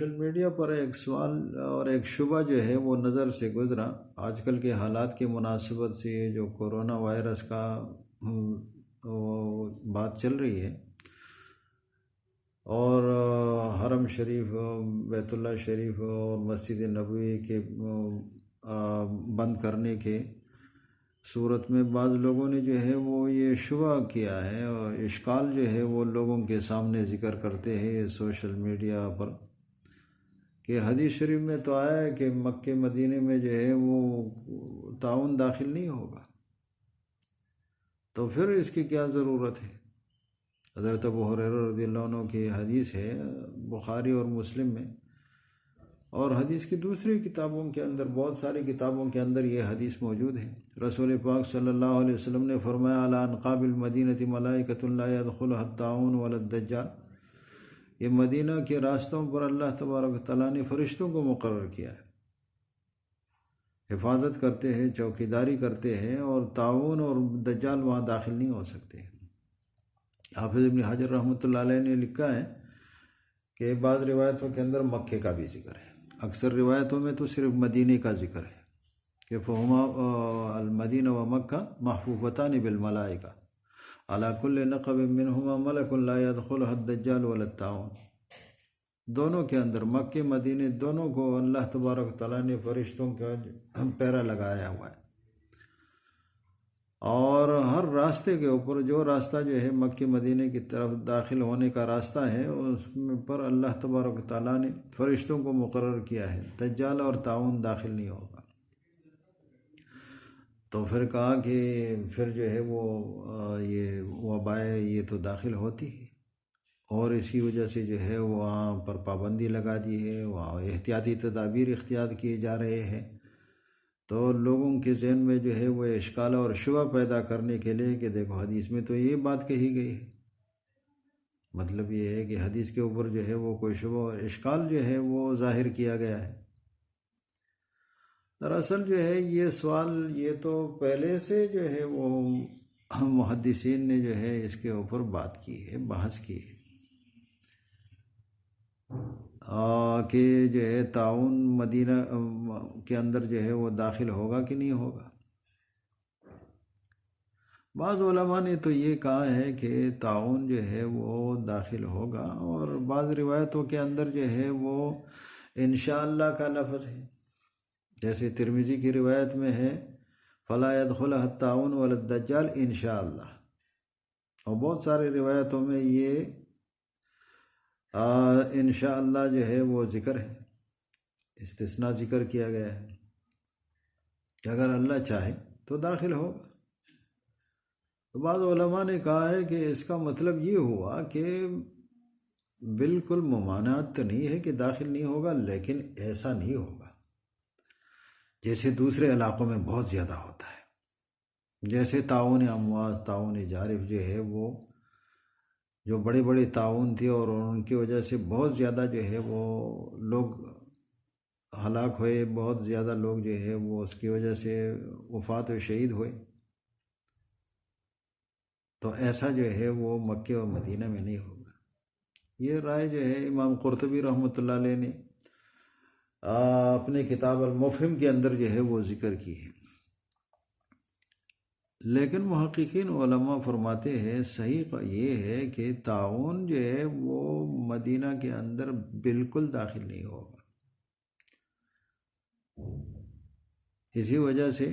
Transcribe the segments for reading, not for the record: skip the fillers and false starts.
Social media پر ایک سوال اور ایک شبہ جو ہے وہ نظر سے گزرا آج کل کے حالات کی مناسبت سے، یہ جو کورونا وائرس کا بات چل رہی ہے اور حرم شریف، بیت اللہ شریف اور مسجد نبوی کے بند کرنے کے صورت میں بعض لوگوں نے جو ہے وہ یہ شبہ کیا ہے اور اشکال جو ہے وہ لوگوں کے سامنے ذکر کرتے ہیں یہ سوشل میڈیا پر کہ حدیث شریف میں تو آیا ہے کہ مکہ مدینے میں جو ہے وہ تعاون داخل نہیں ہوگا، تو پھر اس کی کیا ضرورت ہے؟ حضرت ابو ہریرہ رضی اللہ عنہ کی حدیث ہے بخاری اور مسلم میں، اور حدیث کی دوسری کتابوں کے اندر، بہت ساری کتابوں کے اندر یہ حدیث موجود ہے۔ رسول پاک صلی اللہ علیہ وسلم نے فرمایا علی انقاب المدینۃ ملائکۃ لا يدخلها الطاعون ولا الدجال، یہ مدینہ کے راستوں پر اللہ تبارک تعالیٰ نے فرشتوں کو مقرر کیا ہے، حفاظت کرتے ہیں، چوکیداری کرتے ہیں، اور طاعون اور دجال وہاں داخل نہیں ہو سکتے۔ حافظ ابن حجر رحمۃ اللہ علیہ نے لکھا ہے کہ بعض روایتوں کے اندر مکے کا بھی ذکر ہے، اکثر روایتوں میں تو صرف مدینے کا ذکر ہے کہ فہما المدینہ و مکہ محفوفتان بالملائکہ علی کل نقب منہما ملک لا يدخلها الدجال ولا الطاعون، دونوں کے اندر مکے مدینے دونوں کو اللہ تبارک تعالیٰ نے فرشتوں کا پہرا لگایا ہوا ہے، اور ہر راستے کے اوپر جو راستہ جو ہے مکہ مدینے کی طرف داخل ہونے کا راستہ ہے اس میں پر اللہ تبارک تعالیٰ نے فرشتوں کو مقرر کیا ہے، دجال اور طاعون داخل نہیں ہوگا۔ تو پھر کہا کہ پھر جو ہے وہ یہ وبائیں یہ تو داخل ہوتی ہے، اور اسی وجہ سے جو ہے وہاں پر پابندی لگا دی ہے، وہاں احتیاطی تدابیر اختیار کیے جا رہے ہیں۔ تو لوگوں کے ذہن میں جو ہے وہ اشکال اور شبہ پیدا کرنے کے لیے کہ دیکھو حدیث میں تو یہ بات کہی گئی ہے، مطلب یہ ہے کہ حدیث کے اوپر جو ہے وہ کوئی شبہ اور اشکال جو ہے وہ ظاہر کیا گیا ہے۔ دراصل جو ہے یہ سوال یہ تو پہلے سے جو ہے وہ محدثین نے جو ہے اس کے اوپر بات کی ہے، بحث کی ہے کہ جو ہے تعاون مدینہ کے اندر جو ہے وہ داخل ہوگا کہ نہیں ہوگا۔ بعض علماء نے تو یہ کہا ہے کہ تعاون جو ہے وہ داخل ہوگا، اور بعض روایتوں کے اندر جو ہے وہ انشاءاللہ کا لفظ ہے، جیسے ترمذی کی روایت میں ہے فلا يدخلها الطاعون ولا الدجال انشاءاللہ، اور بہت سارے روایتوں میں یہ انشاءاللہ جو ہے وہ ذکر ہے، استثناء ذکر کیا گیا ہے کہ اگر اللہ چاہے تو داخل ہوگا۔ تو بعض علماء نے کہا ہے کہ اس کا مطلب یہ ہوا کہ بالکل ممانعت تو نہیں ہے کہ داخل نہیں ہوگا، لیکن ایسا نہیں ہوگا جیسے دوسرے علاقوں میں بہت زیادہ ہوتا ہے، جیسے تعاون امواج، تعاون جارف جو ہے وہ جو بڑے بڑے تعاون تھے اور ان کی وجہ سے بہت زیادہ جو ہے وہ لوگ ہلاک ہوئے، بہت زیادہ لوگ جو ہے وہ اس کی وجہ سے وفات و شہید ہوئے، تو ایسا جو ہے وہ مکہ اور مدینہ میں نہیں ہوگا۔ یہ رائے جو ہے امام قرطبی رحمۃ اللہ علیہ نے اپنے کتاب المفہم کے اندر جو ہے وہ ذکر کی ہے، لیکن محققین علماء فرماتے ہیں صحیح یہ ہے کہ تعاون جو ہے وہ مدینہ کے اندر بالکل داخل نہیں ہوگا۔ اسی وجہ سے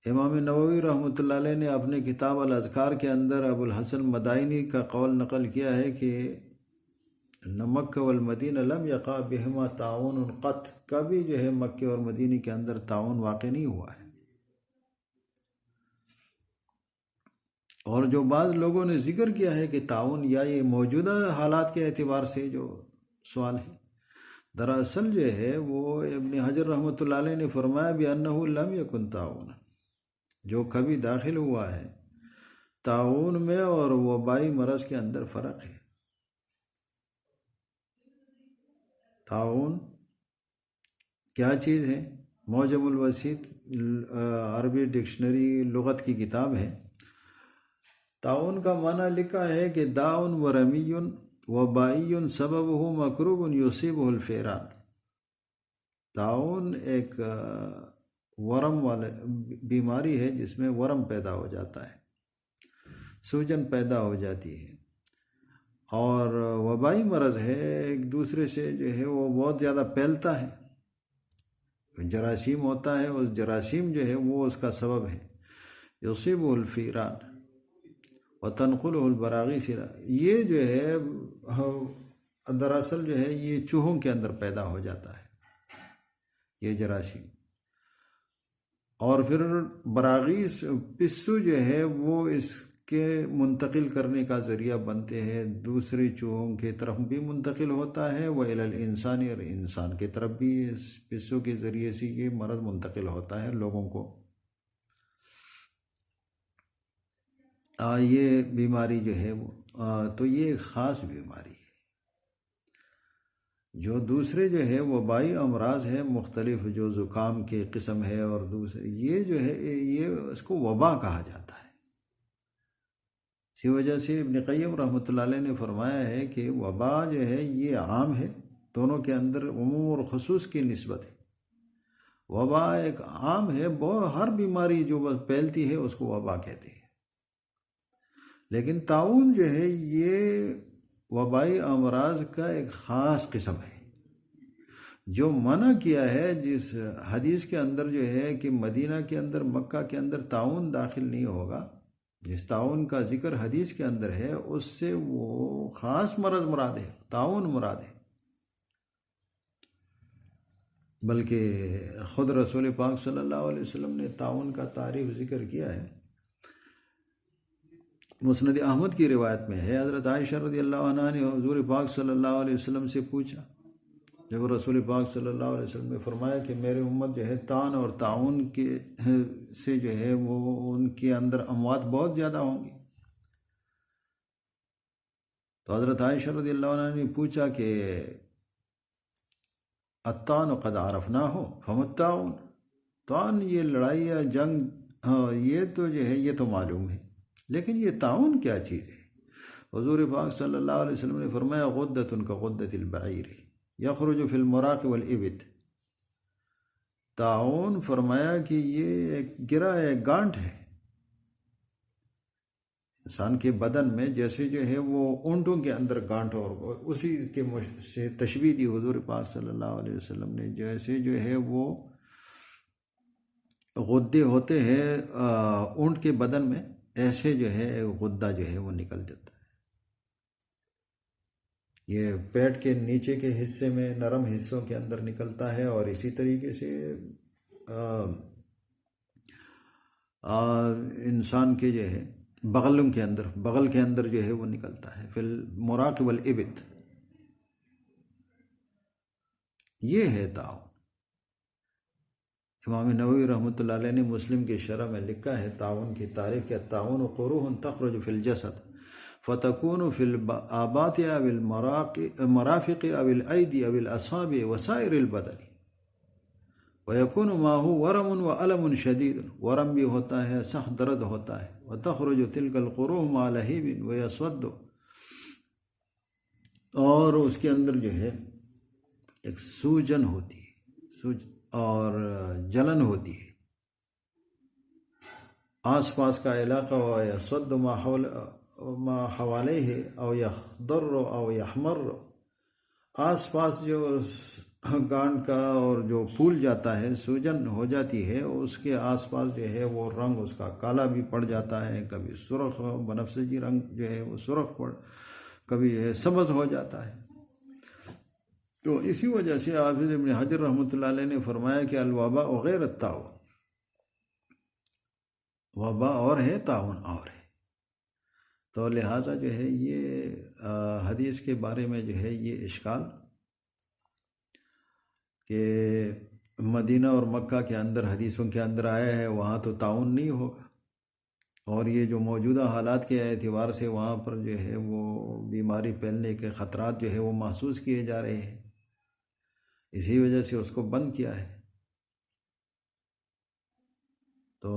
امام نووی رحمۃ اللہ علیہ نے اپنے کتاب الاذکار کے اندر ابو الحسن مدائنی کا قول نقل کیا ہے کہ مکہ والمدینہ لم یقع بہما تعاون قط، کبھی جو ہے مکہ اور مدینہ کے اندر تعاون واقع نہیں ہوا ہے۔ اور جو بعض لوگوں نے ذکر کیا ہے کہ تعاون یا یہ موجودہ حالات کے اعتبار سے جو سوال ہے، دراصل جو ہے وہ ابن حجر رحمۃ اللہ علیہ نے فرمایا بأنہ لم یکن تعاون، جو کبھی داخل ہوا ہے تعاون میں اور وبائی مرض کے اندر فرق ہے۔ تعاون کیا چیز ہے؟ معجم الوسیط عربی ڈکشنری لغت کی کتاب ہے۔ تعاون کا معنی لکھا ہے کہ داعن و رمی وبائی سببہ مکروب یصیبہ الفیران، طاعون ایک ورم والے بیماری ہے جس میں ورم پیدا ہو جاتا ہے، سوجن پیدا ہو جاتی ہے، اور وبائی مرض ہے ایک دوسرے سے جو ہے وہ بہت زیادہ پھیلتا ہے، جراثیم ہوتا ہے، اس جراثیم جو ہے وہ اس کا سبب ہے، یصیبہ الفیران وتنقلہ البراغیث، یہ جو ہے دراصل جو ہے یہ چوہوں کے اندر پیدا ہو جاتا ہے یہ جراثیم، اور پھر براغیث پسو جو ہے وہ اس کے منتقل کرنے کا ذریعہ بنتے ہیں، دوسرے چوہوں کی طرف بھی منتقل ہوتا ہے، وہ الی الانسان، اور انسان کی طرف بھی اس پسو کے ذریعے سے یہ مرض منتقل ہوتا ہے لوگوں کو۔ یہ بیماری جو ہے تو یہ ایک خاص بیماری ہے، جو دوسرے جو ہے وبائی امراض ہے مختلف، جو زکام کے قسم ہے اور دوسرے یہ جو ہے یہ اس کو وبا کہا جاتا ہے۔ اسی وجہ سے ابن قیم رحمۃ اللہ علیہ نے فرمایا ہے کہ وبا جو ہے یہ عام ہے، دونوں کے اندر عموم اور خصوص کی نسبت ہے۔ وبا ایک عام ہے، ہر بیماری جو بس پھیلتی ہے اس کو وبا کہتے ہیں، لیکن طاعون جو ہے یہ وبائی امراض کا ایک خاص قسم ہے، جو منع کیا ہے جس حدیث کے اندر جو ہے کہ مدینہ کے اندر، مکہ کے اندر طاعون داخل نہیں ہوگا، جس طاعون کا ذکر حدیث کے اندر ہے اس سے وہ خاص مرض مراد ہے، طاعون مراد ہے۔ بلکہ خود رسول پاک صلی اللہ علیہ وسلم نے طاعون کا تعریف ذکر کیا ہے، مسند احمد کی روایت میں ہے، حضرت عائشہ رضی اللہ عنہ نے حضور پاک صلی اللہ علیہ وسلم سے پوچھا، جب رسول پاک صلی اللہ علیہ وسلم نے فرمایا کہ میرے امت جو ہے طاعون اور طاعون کے سے جو ہے وہ ان کے اندر اموات بہت زیادہ ہوں گی، تو حضرت عائشہ رضی اللہ عنہ نے پوچھا کہ الطعن قد عرفناہ فما الطاعون، طعن یہ لڑائی یا جنگ یہ تو جو ہے یہ تو معلوم ہے، لیکن یہ طاعون کیا چیز ہے؟ حضور پاک صلی اللہ علیہ وسلم نے فرمایا غدۃ کغدۃ البعیر یخرج فی المراق والابط، طاعون فرمایا کہ یہ ایک گرہ ہے، گانٹھ ہے انسان کے بدن میں، جیسے جو ہے وہ اونٹوں کے اندر گانٹھ، اور اسی کے سے تشبیہ دی حضور پاک صلی اللہ علیہ وسلم نے، جیسے جو ہے وہ غدے ہوتے ہیں اونٹ کے بدن میں، ایسے جو ہے غدہ جو ہے وہ نکل جاتا ہے، یہ پیٹ کے نیچے کے حصے میں نرم حصوں کے اندر نکلتا ہے، اور اسی طریقے سے انسان کے جو ہے بغل کے اندر جو ہے وہ نکلتا ہے، فی المراق والابط، یہ ہے طاعون۔ امام نووی رحمۃ اللہ علیہ نے مسلم کی شرح میں لکھا ہے طاعون کی تعریف، کہ طاعون قروح تخرج فی الجسد فتكون في الآبات أو المرافق أو الأيدي أو الأصابع وسائر البدن ويكون معه ورم وألم شديد، ورم بھی ہوتا ہے، سخت درد ہوتا ہے، وتخرج تلك القروح مع لهيب ويسود، اور اس کے اندر جو ہے ایک سوجن ہوتی ہے اور جلن ہوتی ہے آس پاس کا علاقہ، ويسود ما حوالیہ او یخضر او یحمر، آس پاس جو گانٹھ کا اور جو پھول جاتا ہے، سوجن ہو جاتی ہے، اس کے آس پاس جو ہے وہ رنگ اس کا کالا بھی پڑ جاتا ہے، کبھی سرخ بنفسجی رنگ جو ہے وہ سرخ پڑ، کبھی جو ہے سبز ہو جاتا ہے۔ تو اسی وجہ سے حافظ ابن حجر رحمۃ اللہ علیہ نے فرمایا کہ الوباء غیر الطاعون، وبا اور ہے، طاعون اور ہے، تو لہٰذا جو ہے یہ حدیث کے بارے میں جو ہے یہ اشکال کہ مدینہ اور مکہ کے اندر حدیثوں کے اندر آیا ہے وہاں تو طاعون نہیں ہوگا، اور یہ جو موجودہ حالات کے اعتبار سے وہاں پر جو ہے وہ بیماری پھیلنے کے خطرات جو ہے وہ محسوس کیے جا رہے ہیں، اسی وجہ سے اس کو بند کیا ہے۔ تو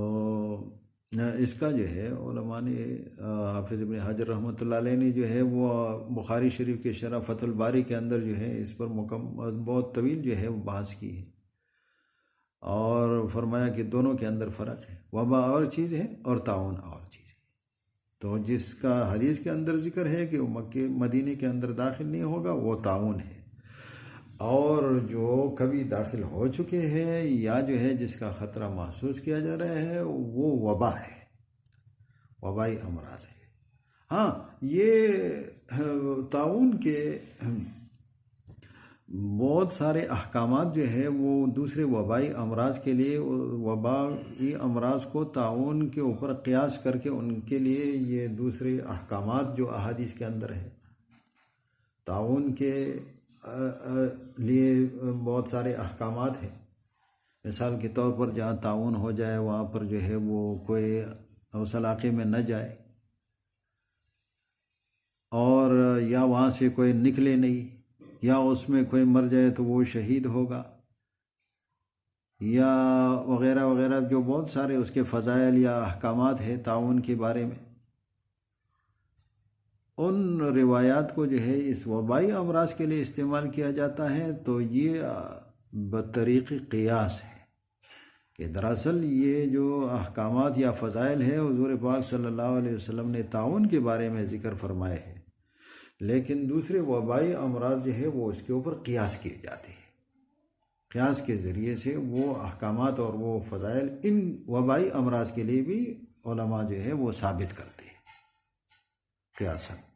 اس کا جو ہے علماء نے حافظ ابن حجر رحمۃ اللہ علیہ نے جو ہے وہ بخاری شریف کے شرح فتح الباری کے اندر جو ہے اس پر بہت طویل جو ہے وہ بحث کی ہے، اور فرمایا کہ دونوں کے اندر فرق ہے، وبا اور چیز ہے اور تعاون اور چیز ہے۔ تو جس کا حدیث کے اندر ذکر ہے کہ وہ مکہ مدینے کے اندر داخل نہیں ہوگا وہ تعاون ہے، اور جو کبھی داخل ہو چکے ہیں یا جو ہے جس کا خطرہ محسوس کیا جا رہا ہے وہ وبا ہے، وبائی امراض ہے۔ ہاں، یہ تعاون کے بہت سارے احکامات جو ہے وہ دوسرے وبائی امراض کے لیے، وبائی امراض کو تعاون کے اوپر قیاس کر کے ان کے لیے یہ دوسرے احکامات جو احادیث کے اندر ہیں، تعاون کے لیے بہت سارے احکامات ہیں۔ مثال کے طور پر جہاں تعاون ہو جائے وہاں پر جو ہے وہ کوئی اس علاقے میں نہ جائے، اور یا وہاں سے کوئی نکلے نہیں، یا اس میں کوئی مر جائے تو وہ شہید ہوگا، یا وغیرہ وغیرہ، جو بہت سارے اس کے فضائل یا احکامات ہیں تعاون کے بارے میں، ان روایات کو جو ہے اس وبائی امراض کے لیے استعمال کیا جاتا ہے، تو یہ بطریق قیاس ہے کہ دراصل یہ جو احکامات یا فضائل ہے حضور پاک صلی اللہ علیہ وسلم نے تعاون کے بارے میں ذکر فرمائے ہیں، لیکن دوسرے وبائی امراض جو ہے وہ اس کے اوپر قیاس کیے جاتے ہیں، قیاس کے ذریعے سے وہ احکامات اور وہ فضائل ان وبائی امراض کے لیے بھی علماء جو ہے وہ ثابت کرتے ہیں قیاساً۔